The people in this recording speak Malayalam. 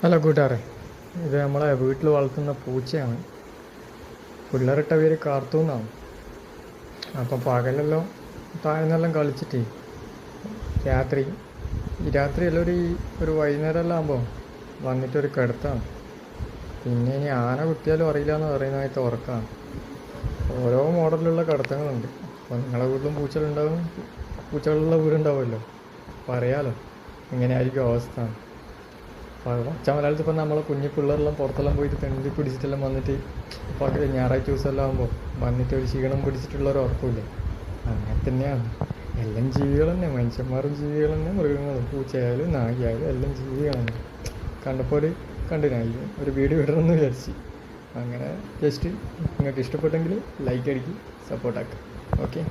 ഹലോ കൂട്ടുകാരെ, ഇത് നമ്മളെ വീട്ടിൽ വളർത്തുന്ന പൂച്ചയാണ്. പിള്ളേരിട്ട പേര് കാർത്തൂന്നാണ്. അപ്പം പകലെല്ലാം താഴ്ന്നെല്ലാം കളിച്ചിട്ട് രാത്രി രാത്രിയെല്ലാം ഒരു വൈകുന്നേരമെല്ലാം ആകുമ്പോൾ വന്നിട്ടൊരു കിടത്താണ്. പിന്നെ ഇനി ആന കുത്തിയാലും അറിയില്ല എന്ന് പറയുന്നതായിട്ട് ഉറക്കമാണ്. ഓരോ മോഡലിലുള്ള കിടത്തങ്ങളുണ്ട്. അപ്പോൾ നിങ്ങളുടെ വീട്ടിലും പൂച്ചകളുള്ള വീടുണ്ടാവുമല്ലോ, അപ്പോൾ അറിയാമല്ലോ എങ്ങനെയായിരിക്കും അവസ്ഥ. പച്ച മലയാളത്തിൽ ഇപ്പം നമ്മളെ കുഞ്ഞു പിള്ളേരെല്ലാം പുറത്തെല്ലാം പോയിട്ട് തെണ്ടി പിടിച്ചിട്ടെല്ലാം വന്നിട്ട് പകൽ ഞായറാഴ്ച ദിവസമെല്ലാം ആകുമ്പോൾ വന്നിട്ട് ഒരു ക്ഷീണം പിടിച്ചിട്ടുള്ളൊരു ഉറക്കമില്ലേ, അങ്ങനെ തന്നെയാണ്. എല്ലാം ജീവികൾ തന്നെ, മനുഷ്യന്മാരും ജീവികൾ തന്നെ, മൃഗങ്ങളും പൂച്ചയായാലും നായിയായാലും എല്ലാം ജീവികൾ തന്നെ. കണ്ടപ്പോൾ കണ്ടിനായി ഒരു വീഡിയോ ഇടണമെന്ന് വിചാരിച്ച്. അങ്ങനെ ജസ്റ്റ് നിങ്ങൾക്ക് ഇഷ്ടപ്പെട്ടെങ്കിൽ ലൈക്ക് അടിക്കുക, സപ്പോർട്ടാക്കുക. ഓക്കെ.